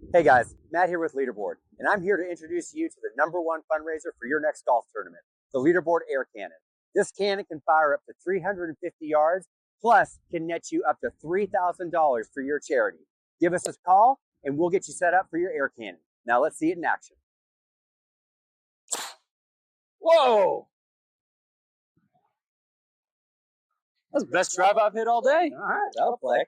Hey guys, Matt here with Leaderboard, and I'm here to introduce you to the #1 fundraiser for your next golf tournament, the Leaderboard Air Cannon. This cannon can fire up to 350 yards, plus can net you up to $3,000 for your charity. Give us a call, and we'll get you set up for your air cannon. Now let's see it in action. Whoa! That's the best drive I've hit all day. All right, that'll play.